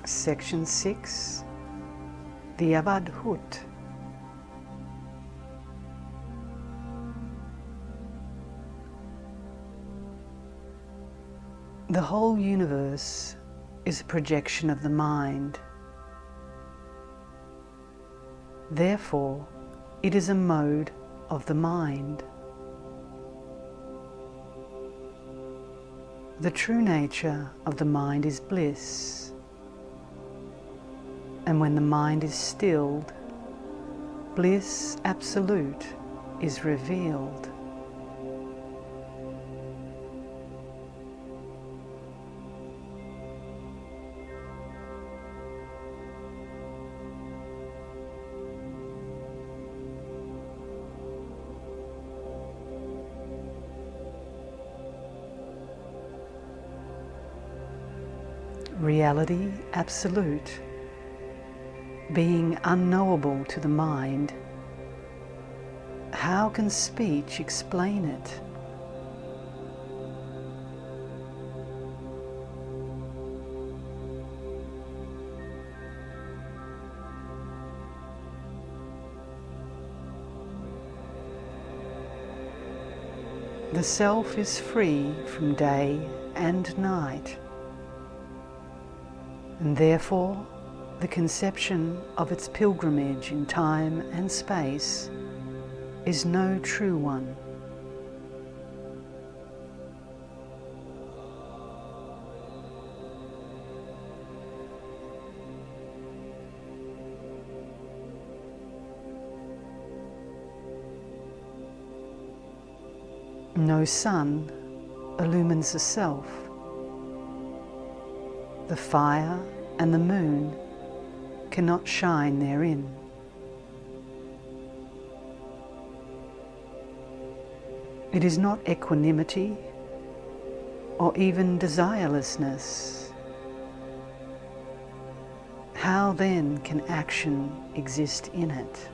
Section 6, the Avadhuta. The whole universe is a projection of the mind. Therefore, it is a mode of the mind. The true nature of the mind is bliss, and when the mind is stilled, bliss absolute is revealed. Reality absolute, being unknowable to the mind, how can speech explain it? The self is free from day and night, and therefore the conception of its pilgrimage in time and space is no true one. No sun illumines the self. The fire and the moon cannot shine therein. It is not equanimity or even desirelessness. How then can action exist in it?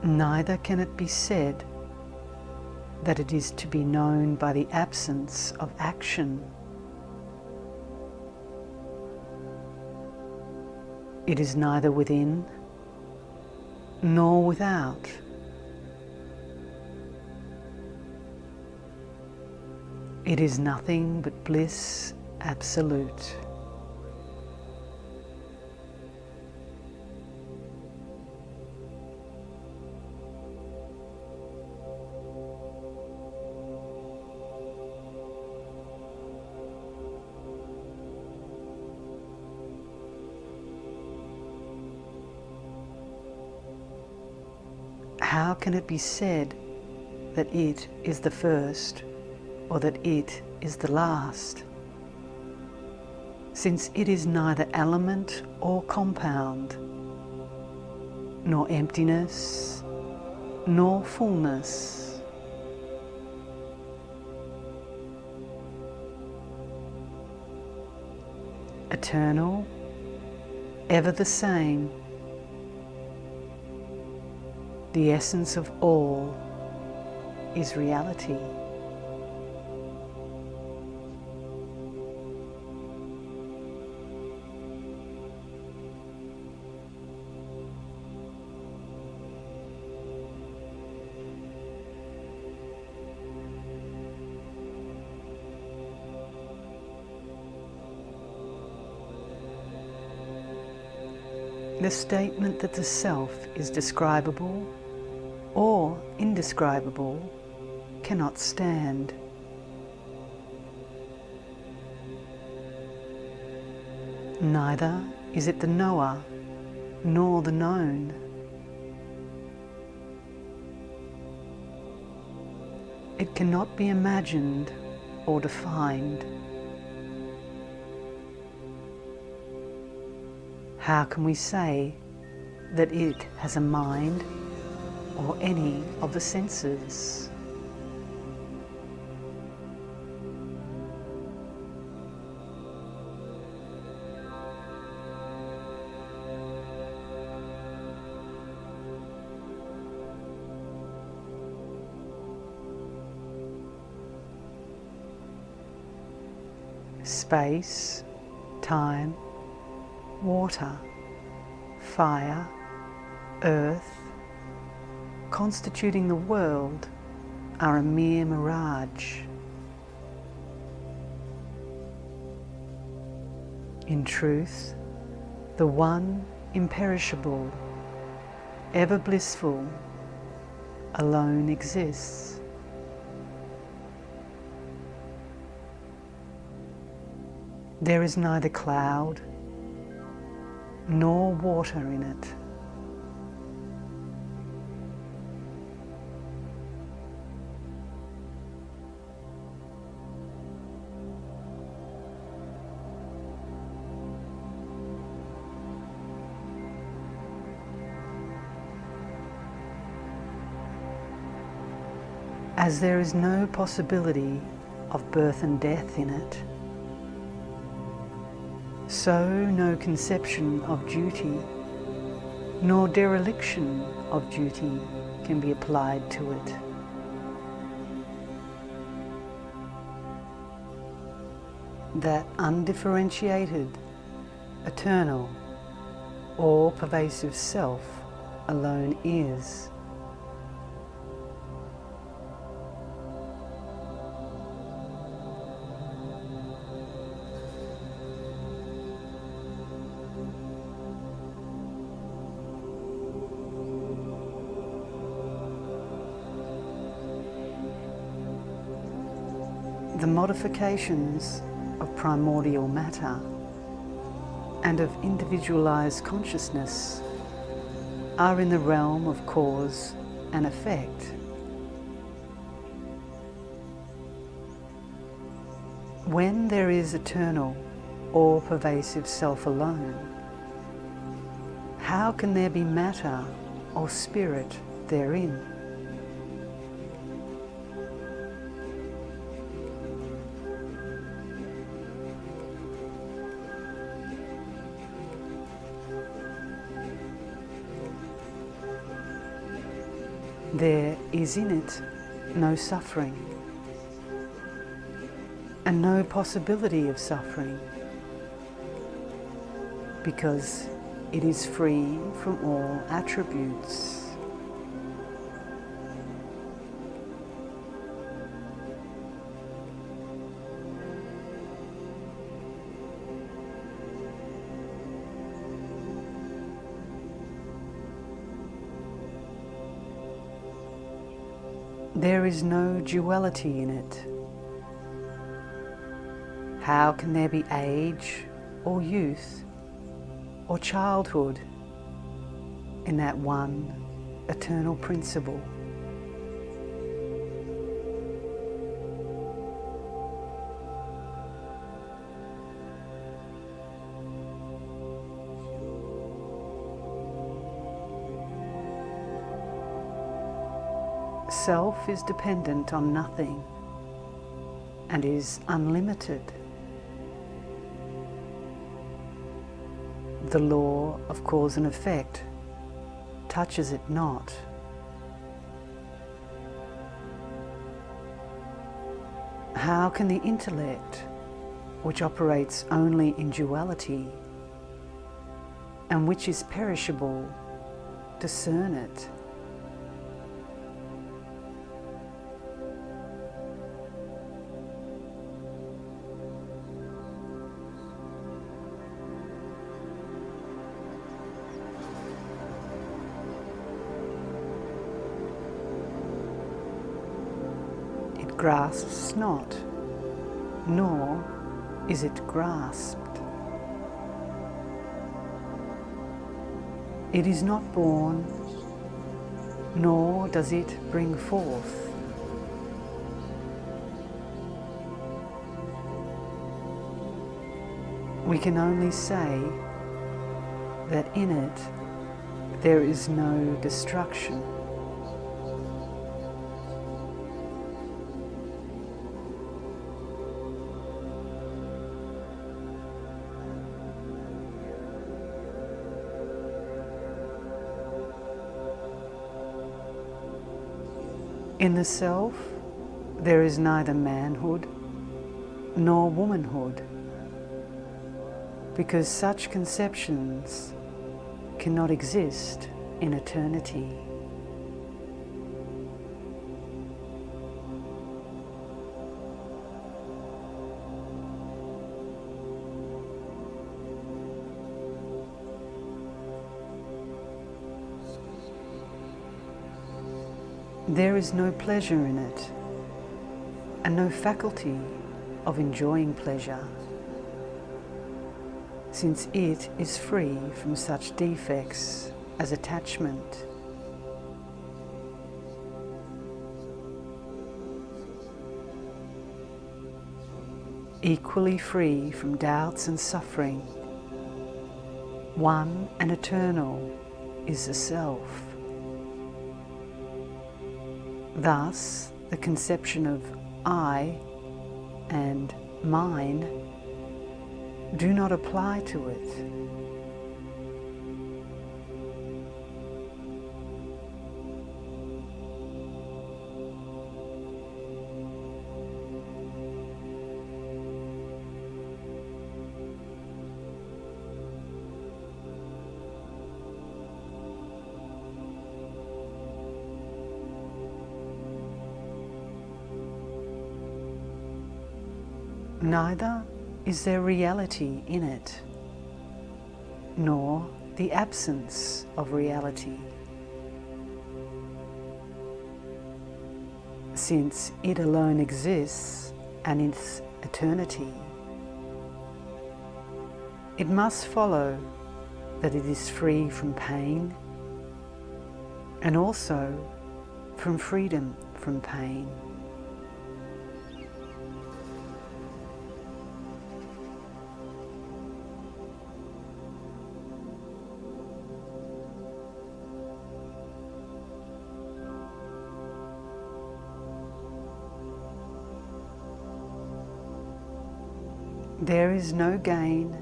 Neither can it be said that it is to be known by the absence of action. It is neither within nor without. It is nothing but bliss absolute. How can it be said that it is the first or that it is the last, since it is neither element or compound, nor emptiness, nor fullness? Eternal, ever the same, the essence of all is reality. The statement that the self is describable or indescribable cannot stand. Neither is it the knower nor the known. It cannot be imagined or defined. How can we say that it has a mind or any of the senses? space, time, water, fire, earth, constituting the world, are a mere mirage. In truth, the one imperishable, ever blissful, alone exists. There is neither cloud nor water in it. As there is no possibility of birth and death in it, so no conception of duty nor dereliction of duty can be applied to it. That undifferentiated, eternal, all-pervasive self alone is. The modifications of primordial matter and of individualized consciousness are in the realm of cause and effect. When there is eternal, all-pervasive self alone, how can there be matter or spirit therein? There is in it no suffering and no possibility of suffering, because it is free from all attributes. There is no duality in it. How can there be age or youth or childhood in that one eternal principle? Self is dependent on nothing and is unlimited. The law of cause and effect touches it not. How can the intellect, which operates only in duality and which is perishable, discern it? Grasps not, nor is it grasped. It is not born, nor does it bring forth. We can only say that in it there is no destruction. In the self, there is neither manhood nor womanhood. because such conceptions cannot exist in eternity. There is no pleasure in it, and no faculty of enjoying pleasure, since it is free from such defects as attachment. Equally free from doubts and suffering, one and eternal is the Self. Thus, the conception of I and mine do not apply to it. Neither is there reality in it, nor the absence of reality, since it alone exists and its eternity. It must follow that it is free from pain and also from freedom from pain. There is no gain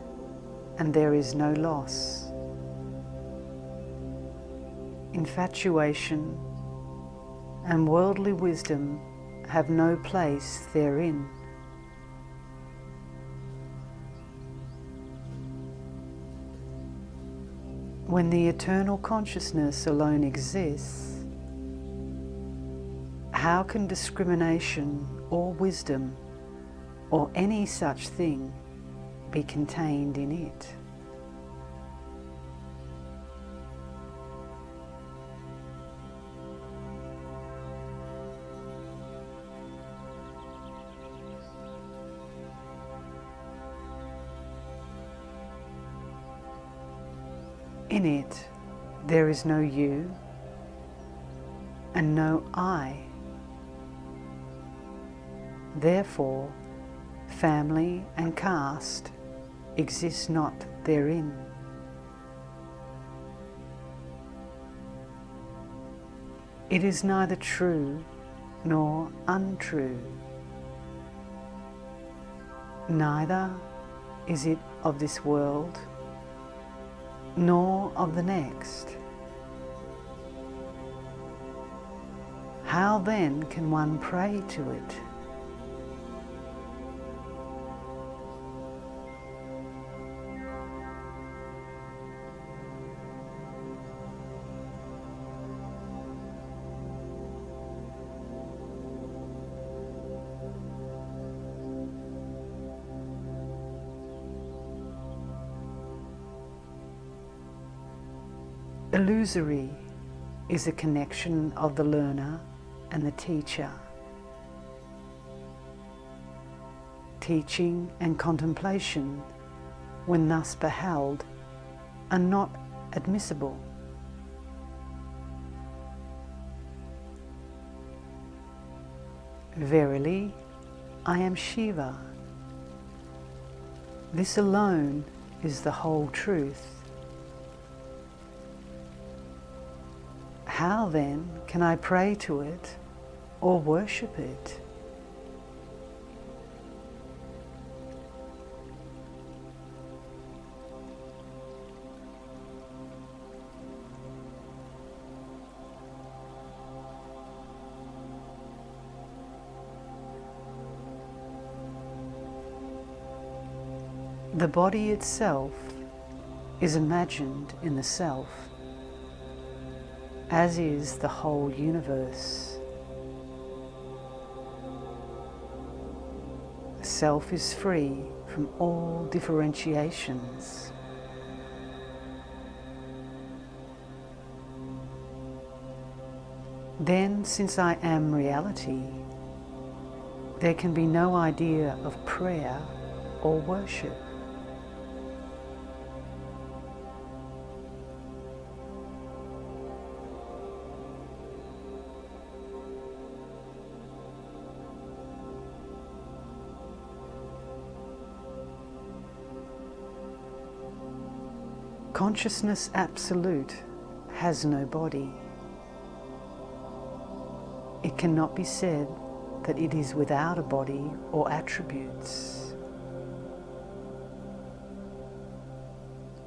and there is no loss. Infatuation and worldly wisdom have no place therein. When the eternal consciousness alone exists, how can discrimination or wisdom or any such thing be contained in it? In it, there is no you and no I. Therefore, family and caste exist not therein. It is neither true nor untrue. Neither is it of this world nor of the next. How then can one pray to it? Illusory is a connection of the learner and the teacher. Teaching and contemplation, when thus beheld, are not admissible. Verily, I am Shiva. This alone is the whole truth. How then can I pray to it or worship it? The body itself is imagined in the self, as is the whole universe. The self is free from all differentiations. Then, since I am reality, there can be no idea of prayer or worship. Consciousness absolute has no body. It cannot be said that it is without a body or attributes.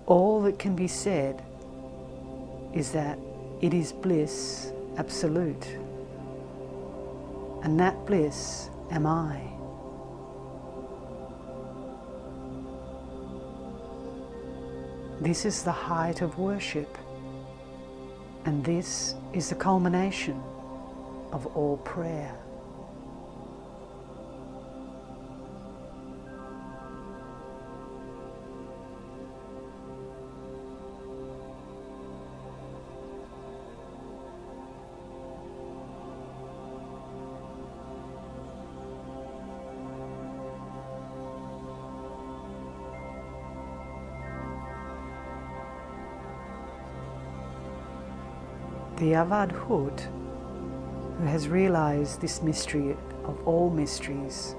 All that can be said is that it is bliss absolute, and that bliss am I. This is the height of worship, and this is the culmination of all prayer. The Avadhuta, who has realized this mystery of all mysteries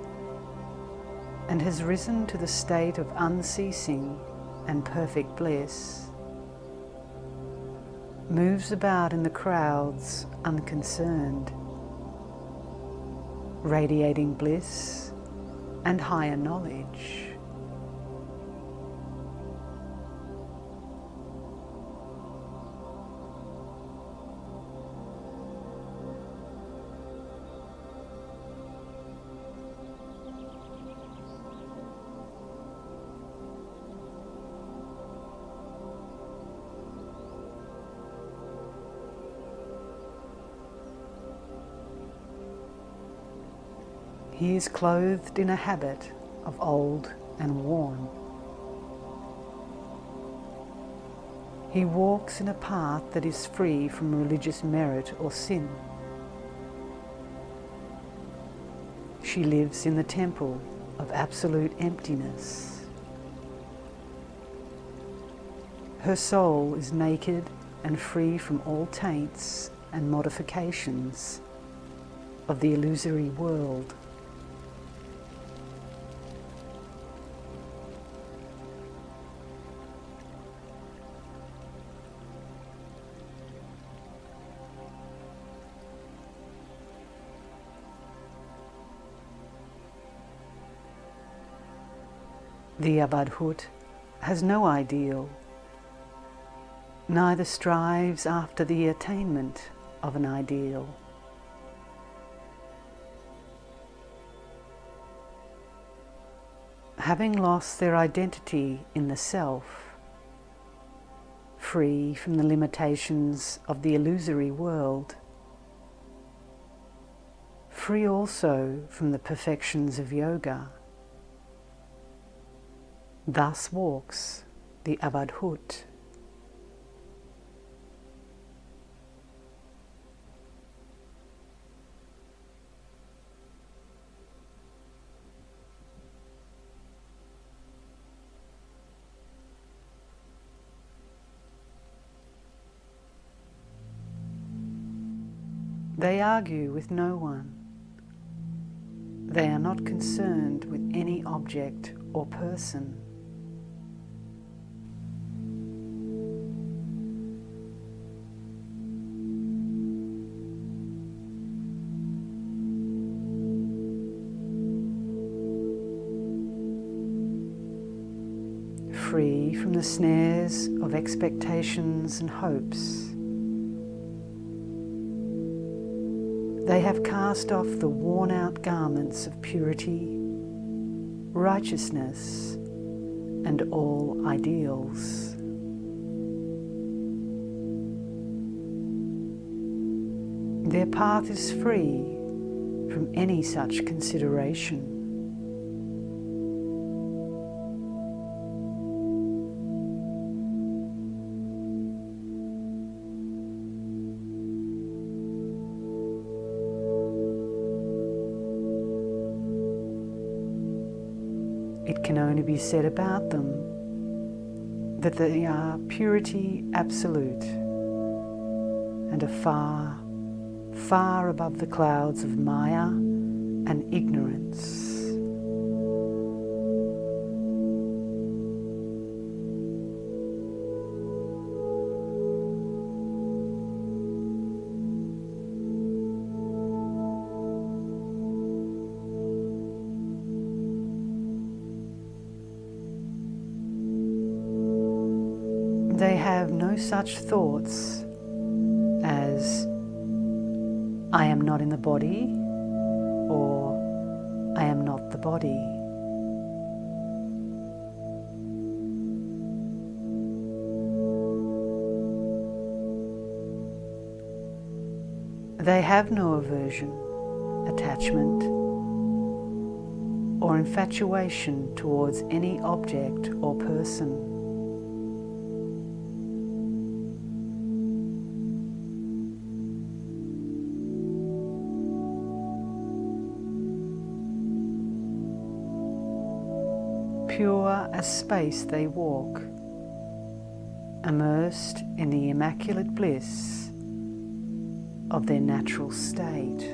and has risen to the state of unceasing and perfect bliss, moves about in the crowds unconcerned, radiating bliss and higher knowledge. He is clothed in a habit of old and worn. He walks in a path that is free from religious merit or sin. She lives in the temple of absolute emptiness. Her soul is naked and free from all taints and modifications of the illusory world. The Avadhuta has no ideal, neither strives after the attainment of an ideal. Having lost their identity in the self, free from the limitations of the illusory world, free also from the perfections of yoga, thus walks the Avadhuta. They argue with no one. They are not concerned with any object or person. Free from the snares of expectations and hopes, they have cast off the worn-out garments of purity, righteousness, and all ideals. Their path is free from any such consideration. It can only be said about them that they are purity absolute and are far, far above the clouds of Maya and ignorance. They have no such thoughts as I am not in the body or I am not the body. They have no aversion, attachment, or infatuation towards any object or person. Pure as space they walk, immersed in the immaculate bliss of their natural state.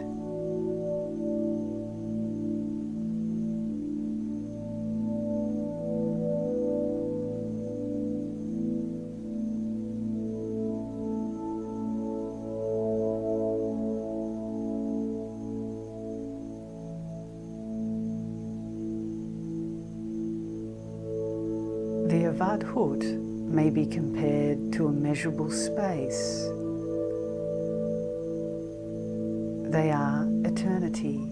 The Avadhuta may be compared to a measurable space. They are eternity.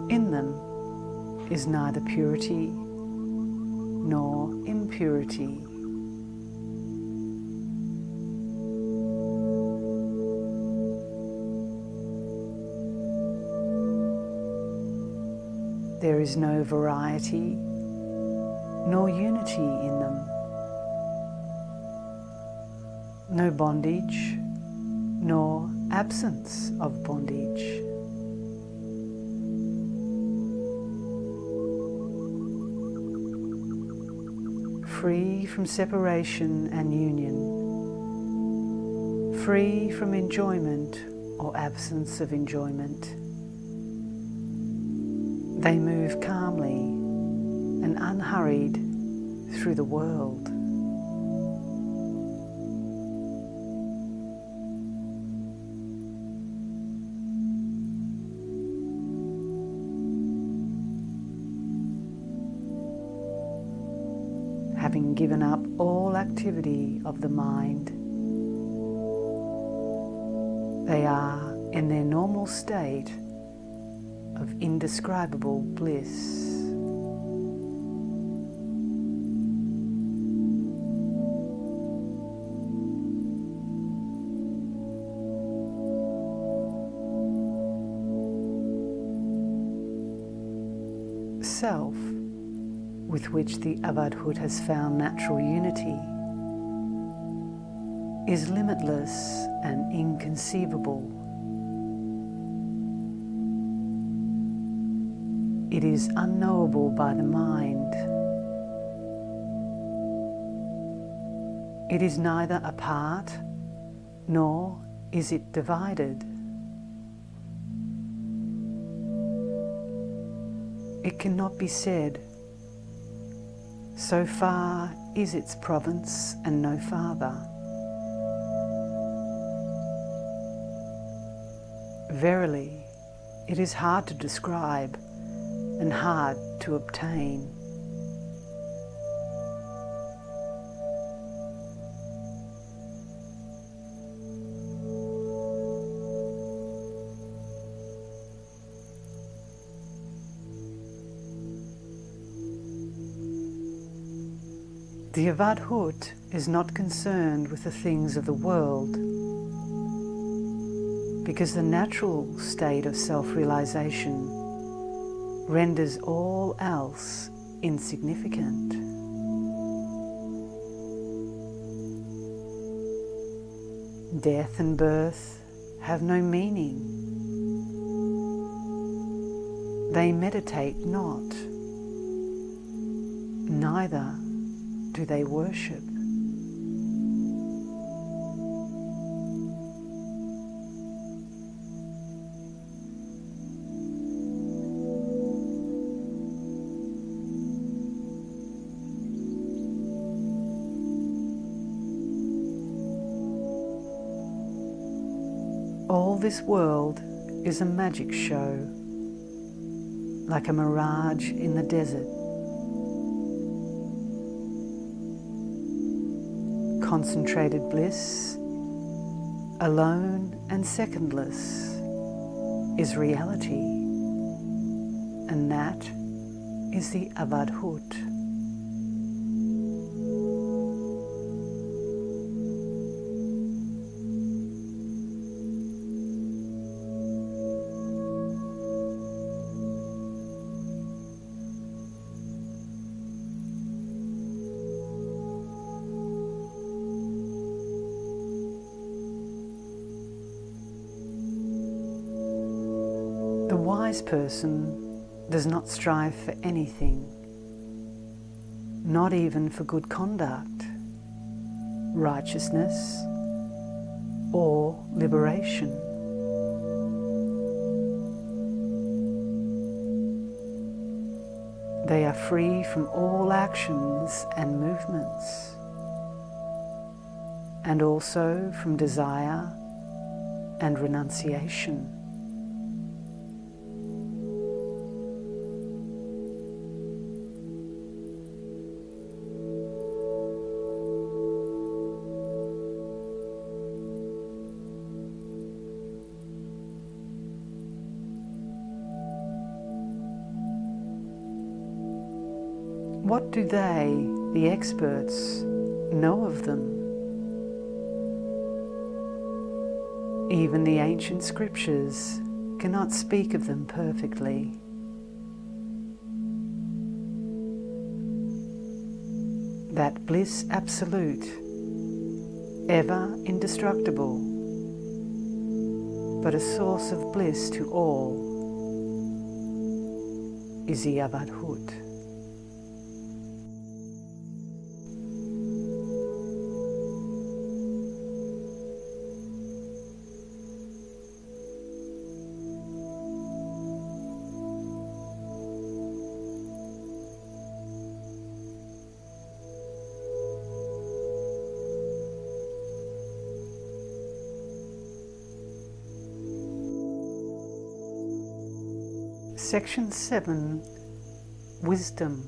In them is neither purity nor impurity. There is no variety nor unity in them, no bondage nor absence of bondage. Free from separation and union, free from enjoyment or absence of enjoyment. They move calmly and unhurried through the world. Having given up all activity of the mind, they are in their normal state of indescribable bliss. Self, with which the Avadhuta has found natural unity, is limitless and inconceivable. It is unknowable by the mind. It is neither apart nor is it divided. It cannot be said, so far is its province and no farther. Verily, It is hard to describe and hard to obtain. The Avadhuta is not concerned with the things of the world, because the natural state of self-realization renders all else insignificant. Death and birth have no meaning. They meditate not, neither do they worship. All this world is a magic show, like a mirage in the desert. Concentrated bliss, alone and secondless, is reality, and that is the Avadhuta. The wise person does not strive for anything, not even for good conduct, righteousness, or liberation. They are free from all actions and movements, and also from desire and renunciation. What do they, the experts, know of them? Even the ancient scriptures cannot speak of them perfectly. That bliss absolute, ever indestructible, but a source of bliss to all, is the Avadhuta. Section 7, Wisdom.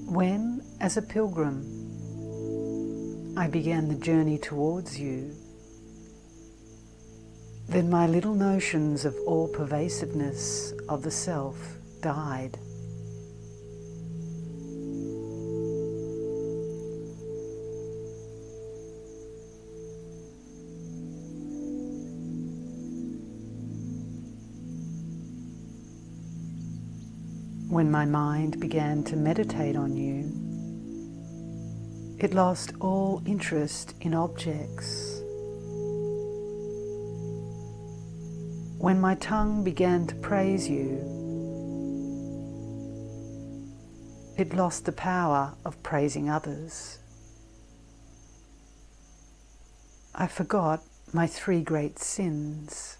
When, as a pilgrim, I began the journey towards you, then my little notions of all-pervasiveness of the self died. When my mind began to meditate on you, it lost all interest in objects. When my tongue began to praise you, it lost the power of praising others. I forgot my 3 great sins.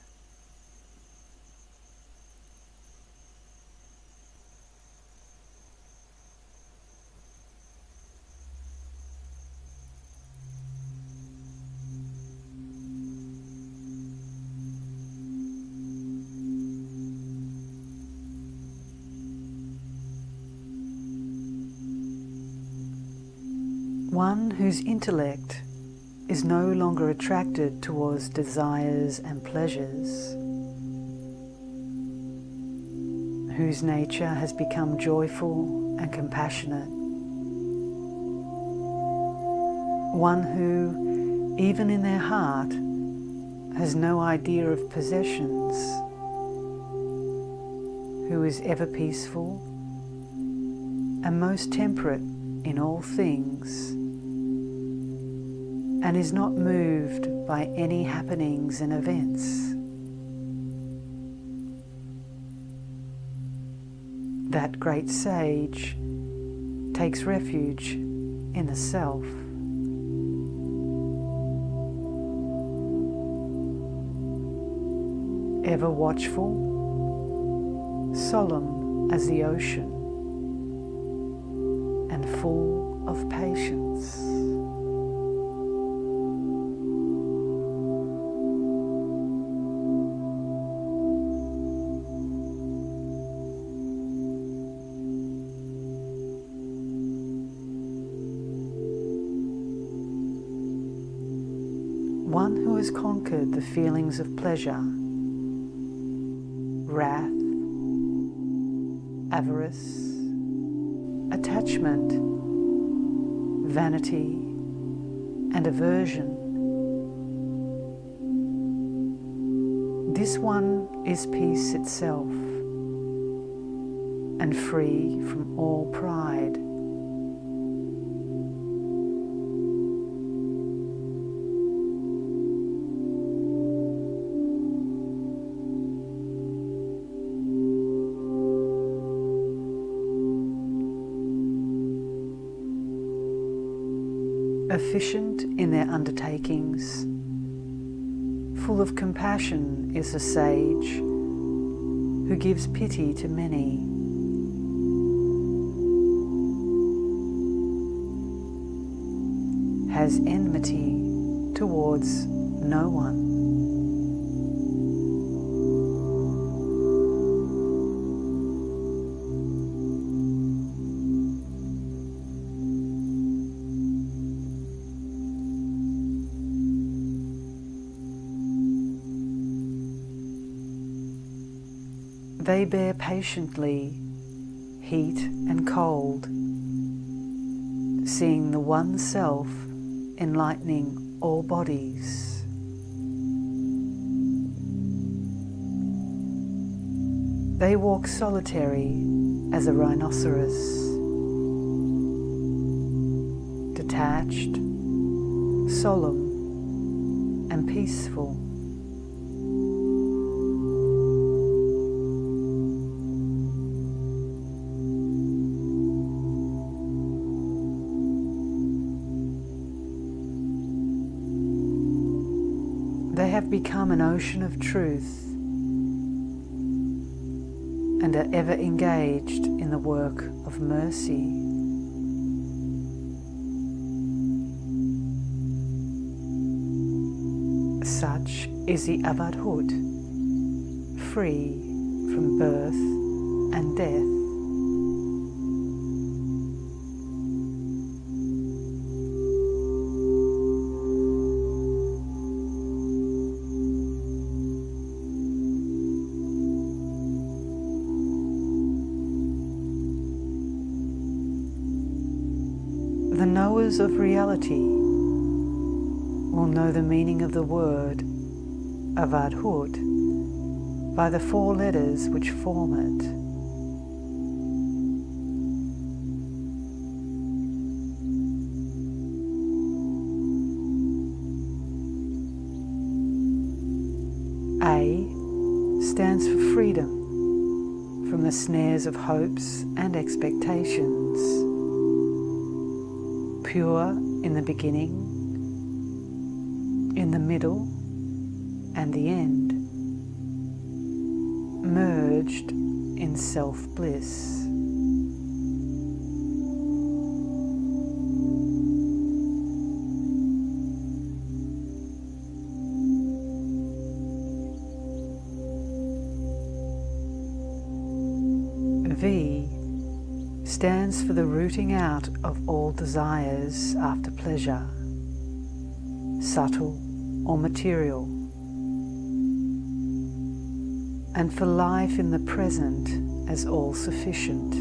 One whose intellect is no longer attracted towards desires and pleasures, whose nature has become joyful and compassionate, one who, even in their heart, has no idea of possessions, who is ever peaceful and most temperate in all things, and is not moved by any happenings and events. That great sage takes refuge in the self. Ever watchful, solemn as the ocean, and full of patience. One who has conquered the feelings of pleasure, wrath, avarice, attachment, vanity, and aversion. This one is peace itself and free from all pride. Efficient in their undertakings, full of compassion is a sage who gives pity to many. Has enmity towards no one. They bear patiently heat and cold, seeing the one self enlightening all bodies. They walk solitary as a rhinoceros, detached, solemn, and peaceful. They have become an ocean of truth and are ever engaged in the work of mercy. Such is the Avadhuta, free from birth and death. The knowers of reality will know the meaning of the word Avadhuta by the 4 letters which form it. A stands for freedom from the snares of hopes and expectations. Pure in the beginning, in the middle, and the end, merged in self-bliss. V stands for the rooting out of all desires after pleasure, subtle or material, and for life in the present as all sufficient,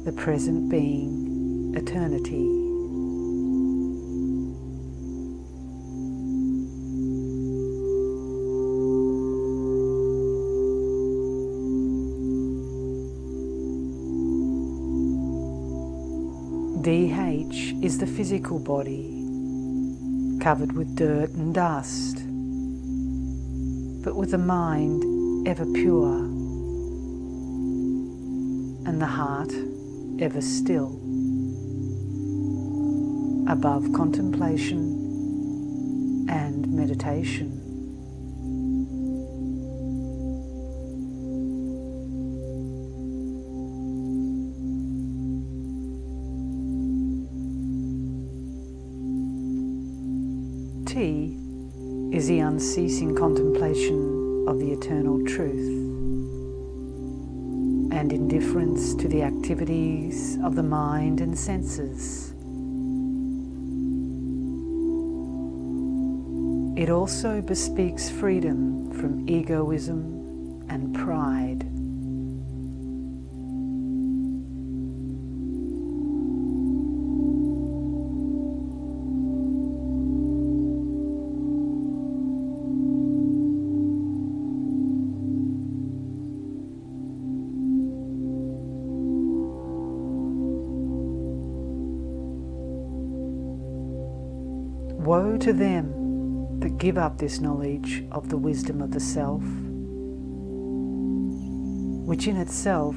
the present being eternity. DH is the physical body, covered with dirt and dust, but with the mind ever pure and the heart ever still, above contemplation and meditation. T is the unceasing contemplation of the eternal truth and indifference to the activities of the mind and senses. It also bespeaks freedom from egoism and pride. Woe to them that give up this knowledge of the wisdom of the self, which in itself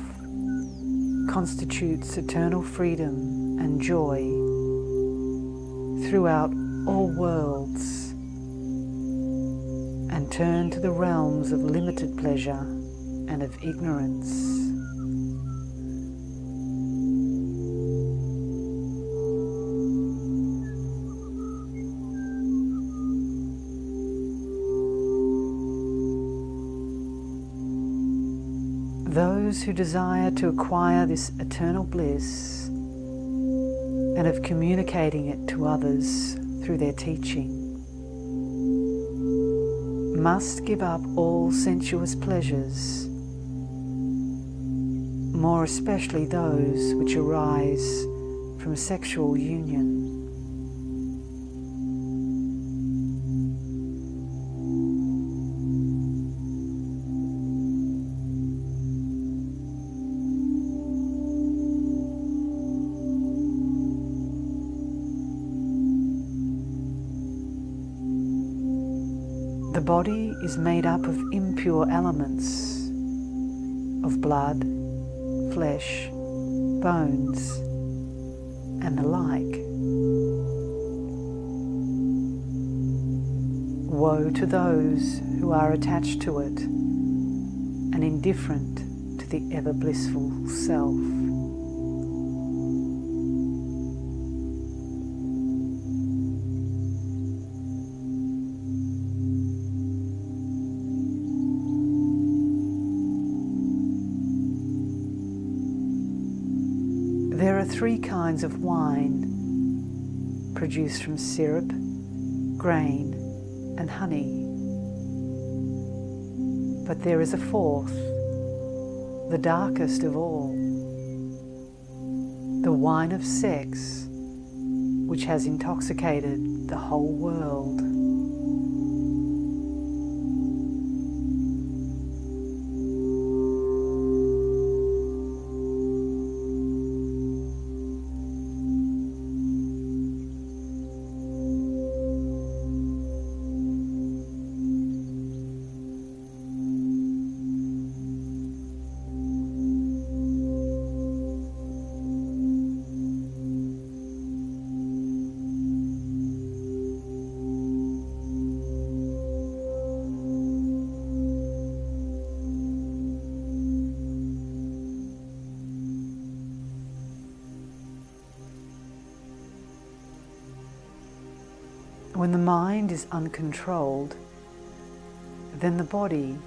constitutes eternal freedom and joy throughout all worlds, and turn to the realms of limited pleasure and of ignorance. Those who desire to acquire this eternal bliss and of communicating it to others through their teaching must give up all sensuous pleasures, more especially those which arise from sexual union. The body is made up of impure elements, of blood, flesh, bones, and the like. Woe to those who are attached to it and indifferent to the ever blissful self. There are three kinds of wine produced from syrup, grain, and honey. But there is a fourth, the darkest of all, the wine of sex, which has intoxicated the whole world. When the mind is uncontrolled, then the body,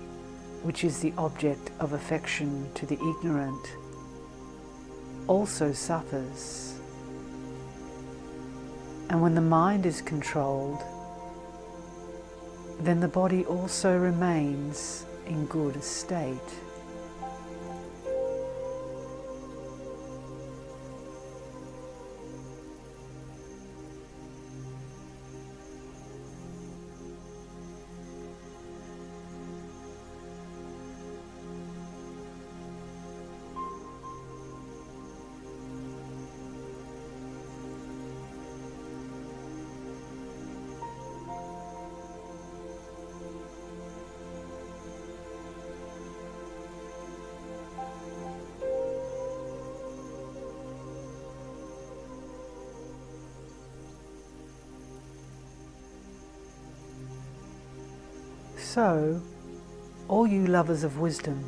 which is the object of affection to the ignorant, also suffers. And when the mind is controlled, then the body also remains in good state. So, all you lovers of wisdom,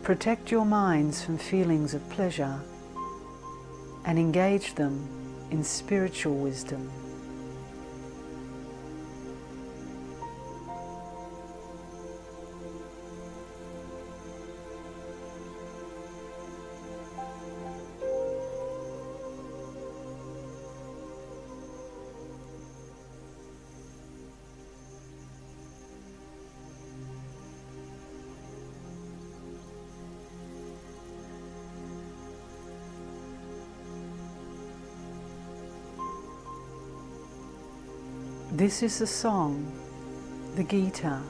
protect your minds from feelings of pleasure and engage them in spiritual wisdom. This is the song, the Gita,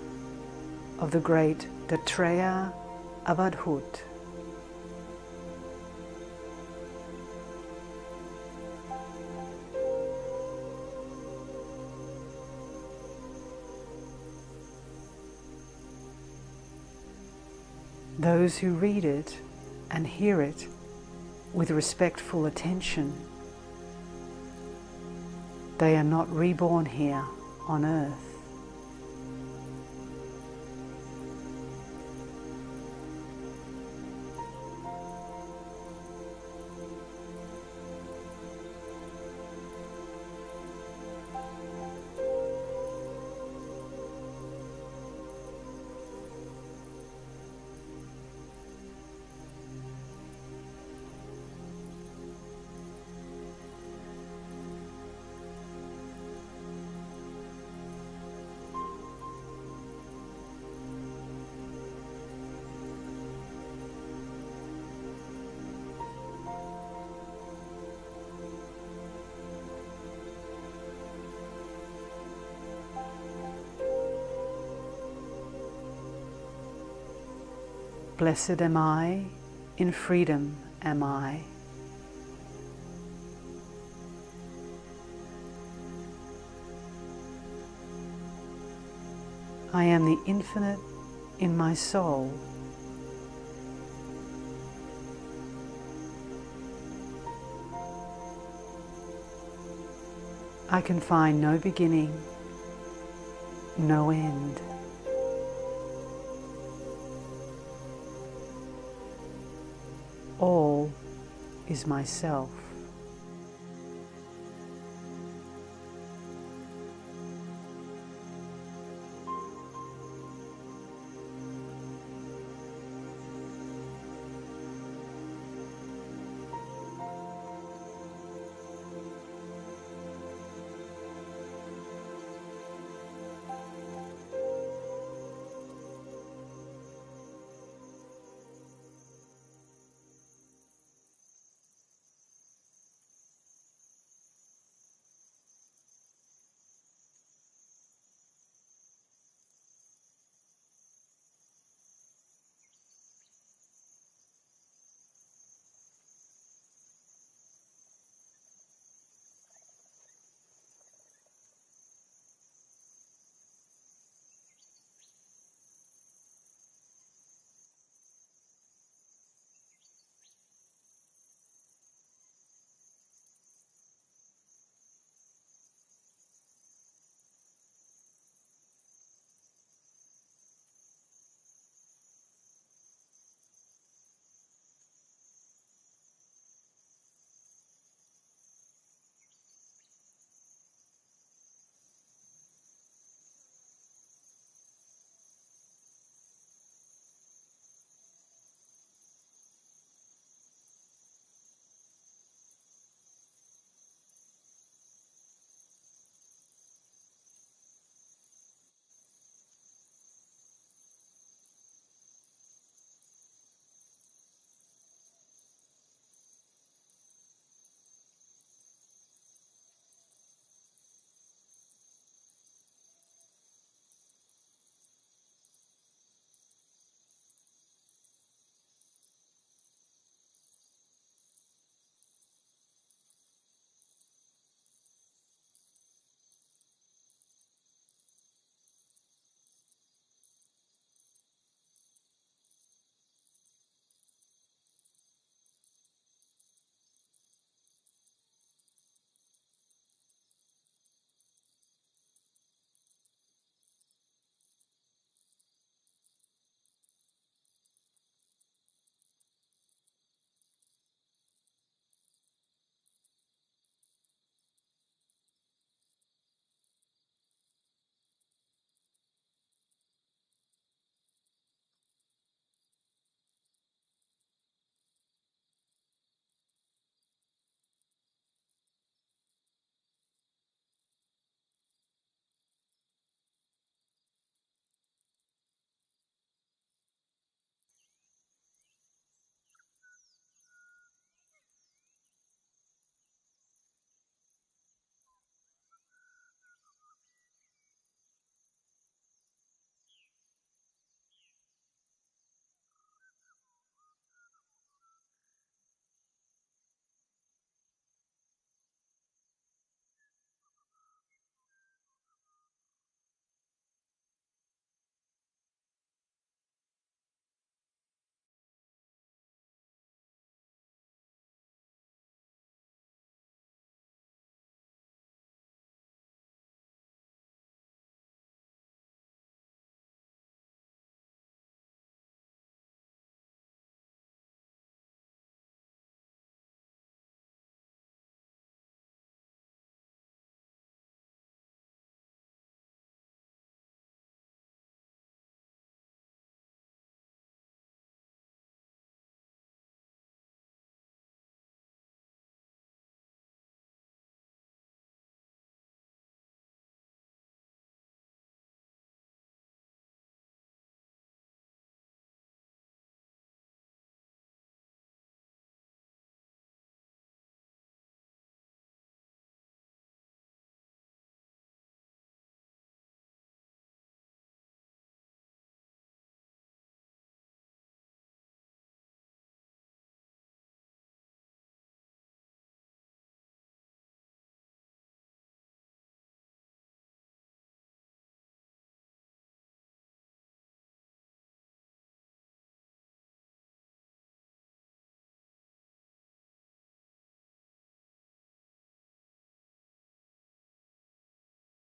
of the great Datreya Avadhuta. Those who read it and hear it with respectful attention, they are not reborn here on earth. Blessed am I, in freedom am I. I am the infinite in my soul. I can find no beginning, no end. All is myself.